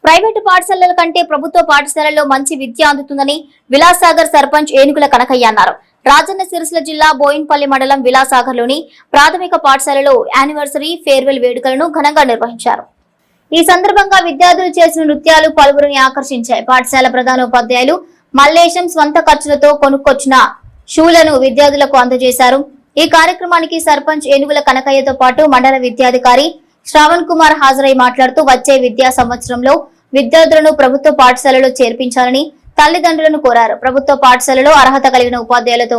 Private పాఠశాలల కంటే ప్రభుత్వ పాఠశాలల్లో మంచి విద్య అందుతుందని విలాసాగర్ సర్పంచ్ ఏనుగుల కనకయ్య అన్నారు. రాజన్న సిరిసిల్ల జిల్లా బోయిన్పల్లి మండలం విలాసాగర్లోని ప్రాథమిక పాఠశాలలో యానివర్సరీ ఫేర్వెల్ వేడుకలను ఘనంగా నిర్వహించారు. ఈ సందర్భంగా విద్యార్థులు చేసిన నృత్యాలు పలువురిని ఆకర్షించాయి. పాఠశాల ప్రధానోపాధ్యాయులు మల్లేశం స్వంత ఖర్చులతో కొనుక్కొచ్చిన షూలను విద్యార్థులకు అందజేశారు. ఈ కార్యక్రమానికి సర్పంచ్ ఏనుగుల కనకయ్యతో పాటు మండల విద్యాధికారి శ్రావణ్ కుమార్ హాజరై మాట్లాడుతూ వచ్చే విద్యా సంవత్సరంలో విద్యార్థులను ప్రభుత్వ పాఠశాలలో చేర్పించాలని తల్లిదండ్రులను కోరారు. ప్రభుత్వ పాఠశాలలో అర్హత కలిగిన ఉపాధ్యాయులతో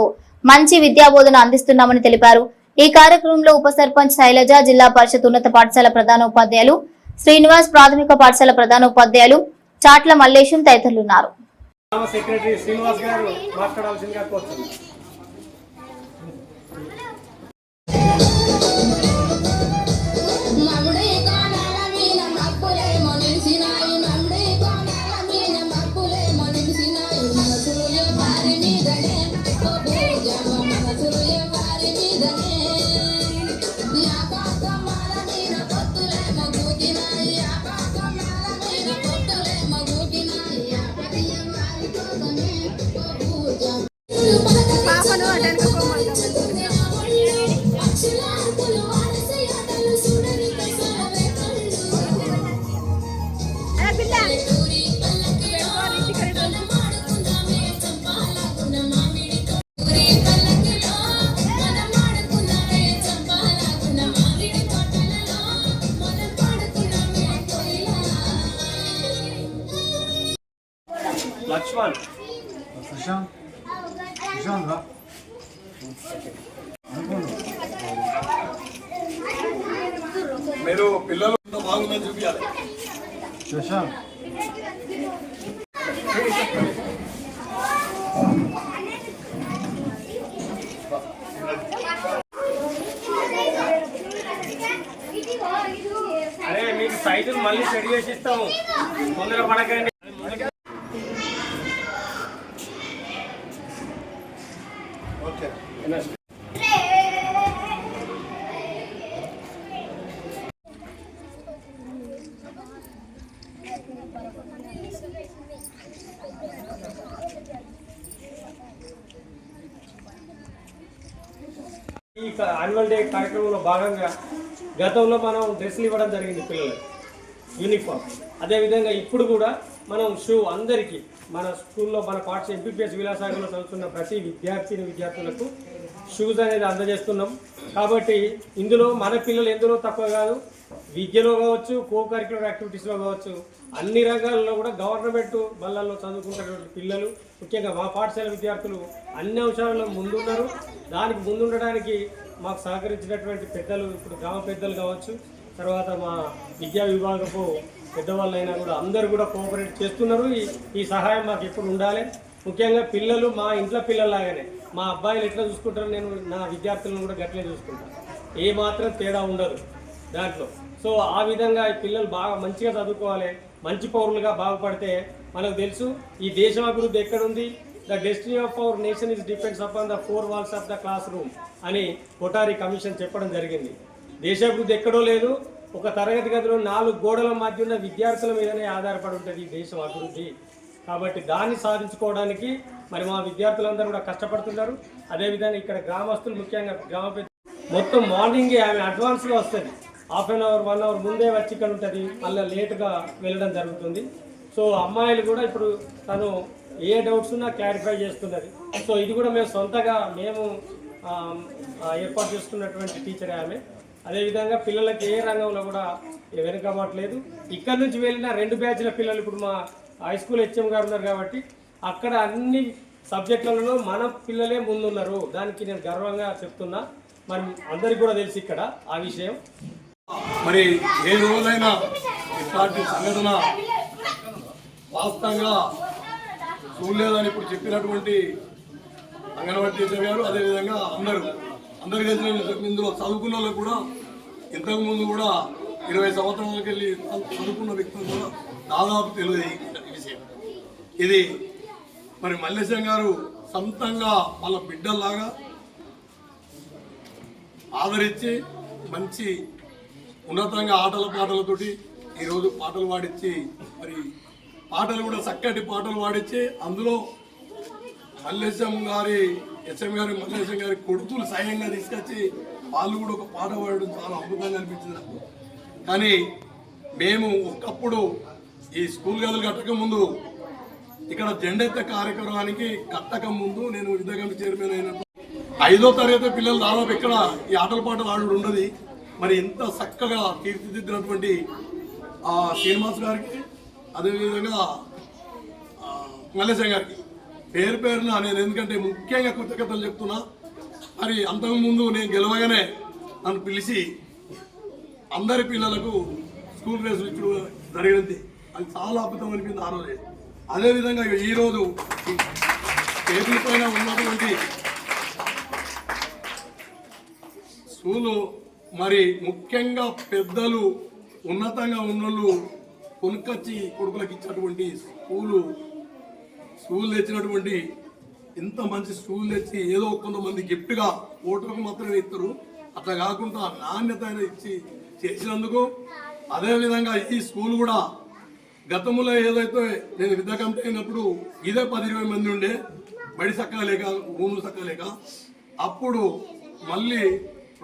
మంచి విద్యాబోధన అందిస్తున్నామని తెలిపారు. ఈ కార్యక్రమంలో ఉప సర్పంచ్ శైలజ, జిల్లా పరిషత్ ఉన్నత పాఠశాల ప్రధానోపాధ్యాయులు శ్రీనివాస్, ప్రాథమిక పాఠశాల ప్రధానోపాధ్యాయులు చాట్ల మల్లేశం తదితరులున్నారు. లక్ష్మణ్ మీరు పిల్లలు బాగుందని చూపించాలి. అరే మీకు సైజులు మళ్ళీ సెట్ చేసి ఇస్తాము, తొందర పడకండి. ఈ యాన్యువల్ డే కార్యక్రమంలో భాగంగా గతంలో మనం డ్రెస్సులు ఇవ్వడం జరిగింది, పిల్లలకు యూనిఫామ్. అదేవిధంగా ఇప్పుడు కూడా మనం షూ అందరికీ మన స్కూల్లో మన పాఠశాల ఎంపీపీఎస్ విలాసాగర్లో చదువుతున్న ప్రతి విద్యార్థులకు షూస్ అనేది అందజేస్తున్నాం. కాబట్టి ఇందులో మన పిల్లలు ఎందులో తక్కువ కాదు, విద్యలో కావచ్చు, కో కరిక్యులర్ యాక్టివిటీస్లో కావచ్చు, అన్ని రంగాల్లో కూడా గవర్నమెంట్ బళ్ళల్లో చదువుకుంటున్నటువంటి పిల్లలు, ముఖ్యంగా మా పాఠశాల విద్యార్థులు అన్ని అంశాలలో ముందున్నారు. దానికి ముందుండడానికి మాకు సహకరించినటువంటి పెద్దలు, ఇప్పుడు గ్రామ పెద్దలు కావచ్చు, తర్వాత మా విద్యా విభాగపు పెద్దవాళ్ళైనా కూడా అందరూ కూడా కోఆపరేట్ చేస్తున్నారు. ఈ సహాయం మాకు ఎప్పుడు ఉండాలి. ముఖ్యంగా పిల్లలు మా ఇంట్లో పిల్లల్లాగానే మా అబ్బాయిలు ఎట్లా చూసుకుంటారో నేను నా విద్యార్థులను కూడా గట్లే చూసుకుంటాను. ఏ మాత్రం తేడా ఉండదు దాంట్లో. సో ఆ విధంగా ఈ పిల్లలు బాగా మంచిగా చదువుకోవాలి, మంచి పౌరులుగా బాగుపడితే మనకు తెలుసు ఈ దేశం అభివృద్ధి ఎక్కడుంది. The destiny of our nation is depends upon the 4 walls of the class room అని కొఠారి కమిషన్ చెప్పడం జరిగింది. దేశాభివృద్ధి ఎక్కడో లేదు, ఒక తరగతి గదిలో 4 గోడల మధ్య ఉన్న విద్యార్థుల మీదనే ఆధారపడి ఉంటుంది ఈ దేశం అభివృద్ధి. కాబట్టి దాన్ని సాధించుకోవడానికి మరి మా విద్యార్థులందరూ కూడా కష్టపడుతున్నారు. అదేవిధంగా ఇక్కడ గ్రామస్తులు, ముఖ్యంగా గ్రామ పెద్ద మొత్తం మార్నింగే ఆమె అడ్వాన్స్గా వస్తుంది, హాఫ్ అన్ అవర్ 1 hour ముందే వచ్చి ఇక్కడ ఉంటుంది, మళ్ళీ లేటుగా వెళ్ళడం జరుగుతుంది. సో అమ్మాయిలు కూడా ఇప్పుడు తను ఏ డౌట్స్ ఉన్నా క్లారిఫై చేస్తున్నది. సో ఇది కూడా మేము సొంతగా ఏర్పాటు చేసుకున్నటువంటి టీచర్ ఆమె. అదేవిధంగా పిల్లలకి ఏ రంగంలో కూడా వెనుకబట్టలేదు. ఇక్కడ నుంచి వెళ్ళిన 2 బ్యాచ్ల పిల్లలు ఇప్పుడు మా హై స్కూల్ హెచ్ఎం గారు ఉన్నారు కాబట్టి అక్కడ అన్ని సబ్జెక్టులలో మన పిల్లలే ముందున్నారు. దానికి నేను గర్వంగా చెప్తున్నా. మరి అందరికీ కూడా తెలిసి ఇక్కడ ఆ విషయం. మరి ఏ రోజైనా ఇట్లాంటి సంఘటన వాస్తవంగా చూడలేదని ఇప్పుడు చెప్పినటువంటి అంగన్వాడీ టీచర్ గారు, అదేవిధంగా అందరు తెలిసిన ఇందులో చదువుకున్న వాళ్ళకు కూడా ఇంతకుముందు కూడా 20 సంవత్సరాలకి వెళ్ళి చదువుకున్న వ్యక్తులు కూడా దాదాపు తెలియదు ఈ విషయం. ఇది మరి మల్లేశం గారు సొంతంగా వాళ్ళ బిడ్డల్లాగా ఆదరించి మంచి ఉన్నతంగా ఆటల పాటలతోటి ఈరోజు పాటలు పాడించి మరి పాటలు కూడా చక్కటి పాటలు పాడించి అందులో ఎస్ఎం గారి మల్లేశం గారి కొడుకులు స్వయంగా తీసుకొచ్చి వాళ్ళు కూడా ఒక పాట పాడడం చాలా అద్భుతంగా అనిపించింది నాకు. కానీ మేము ఒకప్పుడు ఈ స్కూల్ గదులు కట్టక ముందు ఇక్కడ జెండెత్త కార్యక్రమానికి కట్టక ముందు నేను విద్యాగంట చైర్మన్ అయినప్పుడు 5వ తరగతి పిల్లలు దాదాపు ఇక్కడ ఈ ఆటల పాటలు ఆడు ఉండదు. మరి ఇంత చక్కగా తీర్చిదిద్దినటువంటి శ్రీనివాస్ గారికి అదేవిధంగా మల్లేశం గారికి పేరున నేను ఎందుకంటే ముఖ్యంగా కృతజ్ఞతలు చెప్తున్నా. మరి అంతకుముందు నేను గెలవగానే నన్ను పిలిచి అందరి పిల్లలకు స్కూల్ డ్రెస్సులు ఇచ్చుడు జరిగింది. అది చాలా అద్భుతం అనిపింది ఆ రోజే. అదేవిధంగా ఈరోజు టేబుల్ పైన ఉన్నటువంటి స్కూలు మరి ముఖ్యంగా పెద్దలు ఉన్నతంగా ఉన్నోళ్ళు కొనుక్కొచ్చి కొడుకులకు ఇచ్చినటువంటి స్కూల్ తెచ్చినటువంటి ఇంత మంచి స్కూల్ తెచ్చి ఏదో కొంతమంది గిఫ్ట్గా ఓటర్కు మాత్రమే ఇస్తారు. అట్లా కాకుండా నాణ్యత ఇచ్చి చేసినందుకు అదేవిధంగా ఈ స్కూల్ కూడా గతంలో ఏదైతే నేను విద్యాకంపెనీ అయినప్పుడు ఇదే 10-20 మంది ఉండే బడి చక్కగా లేక రూములు చక్కగా లేక అప్పుడు మళ్ళీ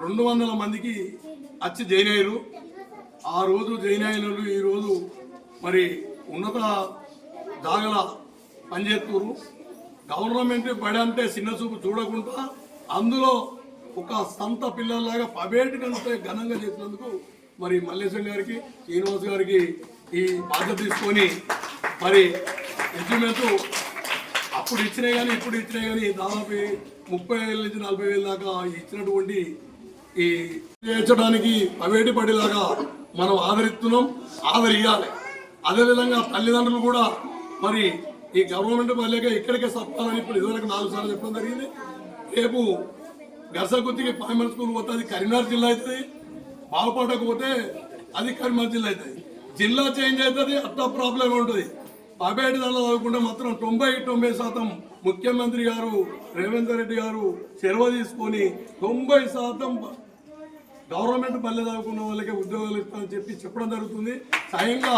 200 మందికి వచ్చి జాయిన్ అయ్యారు. ఆ రోజు జాయిన్ అయిన వాళ్ళు ఈరోజు మరి ఉన్నత జాగల పనిచేస్తున్నారు. గవర్నమెంట్ బడి అంటే చిన్న చూపు చూడకుండా అందులో ఒక సంత పిల్లల్లాగా ప్రైవేట్ కంటే ఘనంగా చేసినందుకు మరి మల్లేశం గారికి శ్రీనివాస్ గారికి ఈ బాధ్యత తీసుకొని మరి ఇంప్లిమెంట్ అప్పుడు ఇచ్చినాయి కానీ ఇప్పుడు ఇచ్చినాయి కానీ దాదాపు 30,000 నుంచి 40,000 దాకా ఇచ్చినటువంటి ఈ చేర్చడానికి ప్రైవేట్ బడిలాగా మనం ఆదరియాలి. అదేవిధంగా తల్లిదండ్రులు కూడా మరి ఈ గవర్నమెంట్ బడిలేక ఇక్కడికే సత్తాలని ఇప్పుడు ఇదివరకు 4 సార్లు చెప్పడం జరిగింది. రేపు గర్సగుత్తికి ప్రైమరీ స్కూల్ పోతే అది కరీంనగర్ జిల్లా అవుతుంది, బాగుపాటకు పోతే అది కరీంనగర్ జిల్లా అవుతుంది. జిల్లా చేంజ్ అవుతుంది, అట్లా ప్రాబ్లం ఉంటుంది. ప్రైవేట్ దానిలో చదువుకుంటే మాత్రం 90% ముఖ్యమంత్రి గారు రేవంత్ రెడ్డి గారు చొరవ తీసుకొని 90% గవర్నమెంట్ బల్లె చదువుకున్న వాళ్ళకే ఉద్యోగాలు ఇస్తామని చెప్పడం జరుగుతుంది. స్వయంగా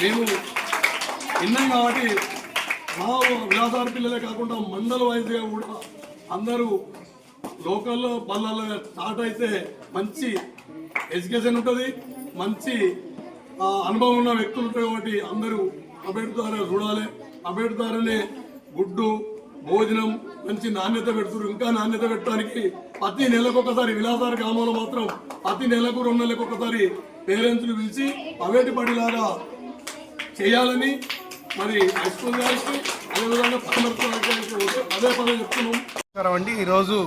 మేము విన్నాం కాబట్టి మా విలాసాల పిల్లలే కాకుండా మండల వైజ్గా కూడా అందరూ లోకల్లో బళ్ళల్లో స్టార్ట్ అయితే మంచి ఎడ్యుకేషన్ ఉంటుంది, మంచి అనుభవం ఉన్న వ్యక్తులు ఉంటాయి. కాబట్టి అందరూ అబేట్ ద్వారా చూడాలి. అబేట్ ద్వారానే గుడ్డు భోజనం మంచి నాణ్యత పెడుతున్నారు. ఇంకా నాణ్యత పెట్టడానికి ప్రతి నెలకు ఒకసారి విలాసాల గ్రామంలో మాత్రం ప్రతి నెలకు 2 నెలలకు ఒకసారి పేరెంట్స్ని పిలిచి ప్రైవేట్ బడిలాగా చేయాలని మరి హై స్కూల్ గారికి అదేవిధంగా అదే పదే చెప్తున్నాం అండి. ఈరోజు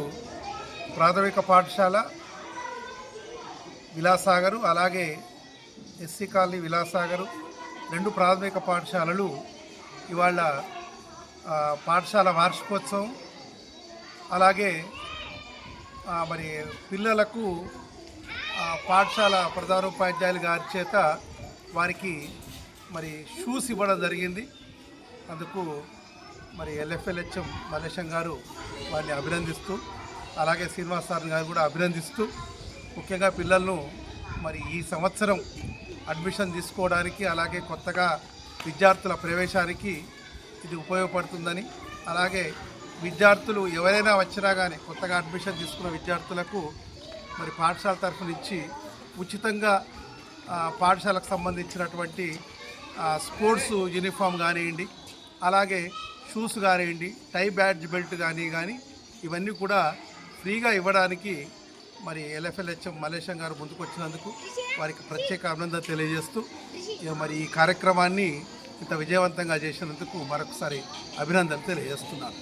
ప్రాథమిక పాఠశాల విలాసాగరు అలాగే ఎస్సీ కాలనీ విలాసాగరు 2 ప్రాథమిక పాఠశాలలు ఇవాళ పాఠశాల వార్షికోత్సవం అలాగే మరి పిల్లలకు పాఠశాల ప్రధానోపాధ్యాయులు గారి చేత వారికి మరి షూస్ ఇవ్వడం జరిగింది. అందుకు మరి LFLHM మల్లేశం గారు వారిని అభినందిస్తూ అలాగే శ్రీనివాస్ సార్ గారు కూడా అభినందిస్తూ ముఖ్యంగా పిల్లలను మరి ఈ సంవత్సరం అడ్మిషన్ తీసుకోవడానికి అలాగే కొత్తగా విద్యార్థుల ప్రవేశానికి ఇది ఉపయోగపడుతుందని అలాగే విద్యార్థులు ఎవరైనా వచ్చినా కానీ కొత్తగా అడ్మిషన్ తీసుకున్న విద్యార్థులకు మరి పాఠశాల తరఫు నుంచి ఉచితంగా పాఠశాలకు సంబంధించినటువంటి స్పోర్ట్స్ యూనిఫామ్ కానివ్వండి అలాగే షూస్ కానివ్వండి టై బ్యాడ్జ్ బెల్ట్ కానీ ఇవన్నీ కూడా ఫ్రీగా ఇవ్వడానికి మరి LFLHM మల్లేశం గారు ముందుకు వచ్చినందుకు వారికి ప్రత్యేక అభినందన తెలియజేస్తూ మరి ఈ కార్యక్రమాన్ని ఇంత విజయవంతంగా చేసినందుకు మరొకసారి అభినందనలు తెలియజేస్తున్నాను.